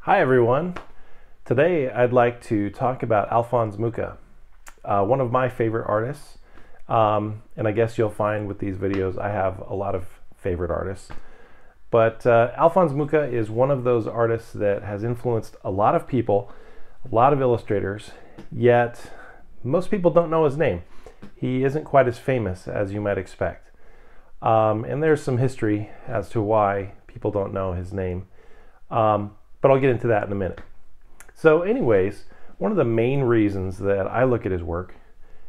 Hi everyone. Today I'd like to talk about Alphonse Mucha, one of my favorite artists. And I guess you'll find with these videos I have a lot of favorite artists. But Alphonse Mucha is one of those artists that has influenced a lot of people, a lot of illustrators, yet most people don't know his name. He isn't quite as famous as you might expect. And there's some history as to why people don't know his name. But I'll get into that in a minute. So anyways, one of the main reasons that I look at his work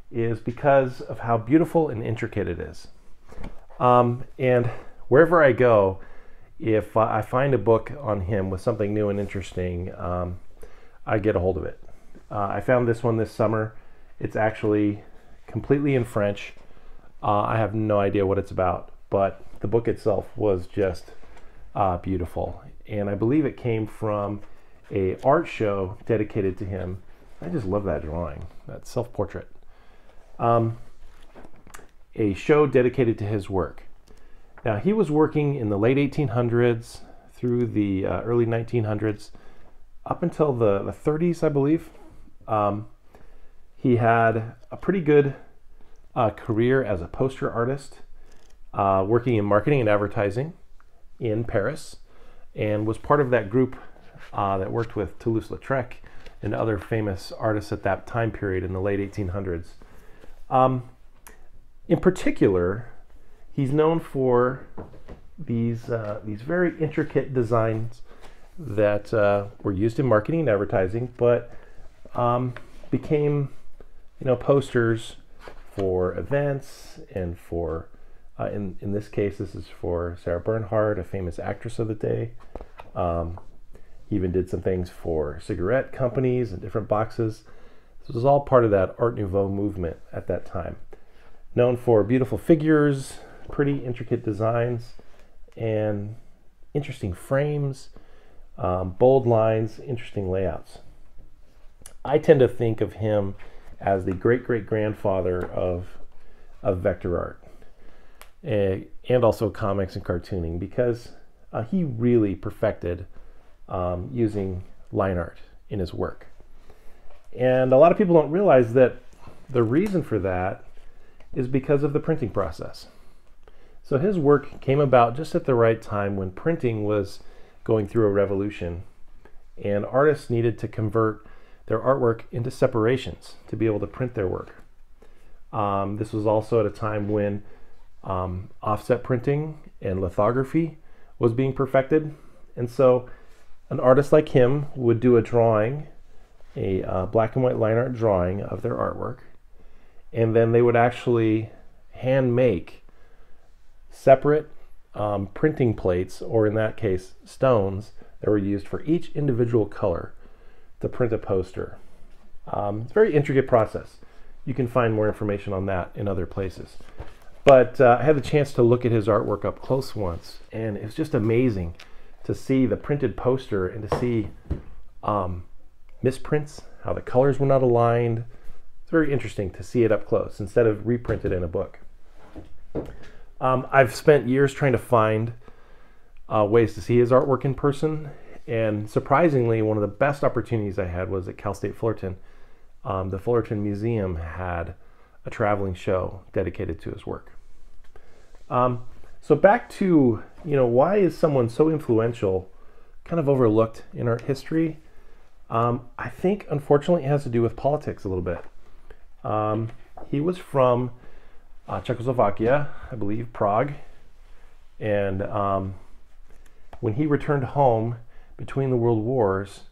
is because of how beautiful and intricate it is. And wherever I go, if I find a book on him with something new and interesting, I get a hold of it. I found this one this summer. It's actually completely in French. I have no idea what it's about, but the book itself was just beautiful. And I believe it came from an art show dedicated to him. I just love that drawing, that self-portrait. A show dedicated to his work. Now, he was working in the late 1800s through the early 1900s, up until the 30s, I believe. He had a pretty good career as a poster artist, working in marketing and advertising in Paris, and was part of that group that worked with Toulouse-Lautrec and other famous artists at that time period in the late 1800s. In particular, he's known for these very intricate designs that were used in marketing and advertising, but became, posters for events and for in this case, this is for Sarah Bernhardt, a famous actress of the day. He even did some things for cigarette companies and different boxes. This was all part of that Art Nouveau movement at that time. Known for beautiful figures, pretty intricate designs, and interesting frames, bold lines, interesting layouts. I tend to think of him as the great-great-grandfather of vector art. And also comics and cartooning, because he really perfected using line art in his work. And a lot of people don't realize that the reason for that is because of the printing process. So his work came about just at the right time when printing was going through a revolution, and artists needed to convert their artwork into separations to be able to print their work. This was also at a time when offset printing and lithography was being perfected, and so an artist like him would do a drawing, a black and white line art drawing of their artwork, and then they would actually hand make separate printing plates, or in that case stones, that were used for each individual color to print a poster. It's a very intricate process. You can find more information on that in other places. But I had the chance to look at his artwork up close once, and it was just amazing to see the printed poster and to see misprints, how the colors were not aligned. It's very interesting to see it up close instead of reprinted in a book. I've spent years trying to find ways to see his artwork in person, and surprisingly, one of the best opportunities I had was at Cal State Fullerton. The Fullerton Museum had a traveling show dedicated to his work. So back to, why is someone so influential kind of overlooked in art history? I think, unfortunately, it has to do with politics a little bit. He was from Czechoslovakia, I believe, Prague. And when he returned home between the world wars,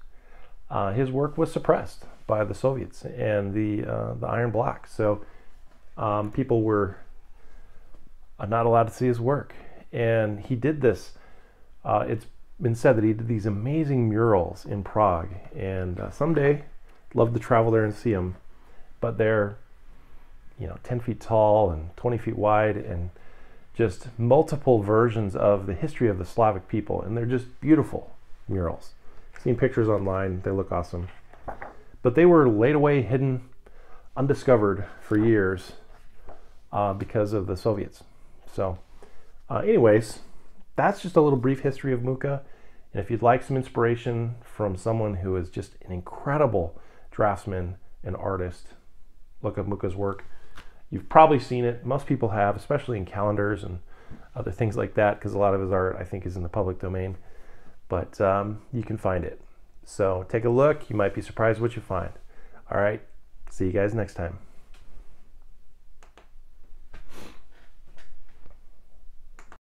his work was suppressed by the Soviets and the Iron Bloc. So people were not allowed to see his work, and he did this. It's been said that he did these amazing murals in Prague, and someday I'd love to travel there and see them. But they're 10 feet tall and 20 feet wide, and just multiple versions of the history of the Slavic people, and they're just beautiful murals. I've seen pictures online, they look awesome. But they were laid away, hidden, undiscovered for years because of the Soviets. So anyways, that's just a little brief history of Mucha And if you'd like some inspiration from someone who is just an incredible draftsman and artist, look up Muka's work. You've probably seen it. Most people have, especially in calendars and other things like that, because a lot of his art, I think, is in the public domain. But you can find it. So take a look. You might be surprised what you find. All right. See you guys next time.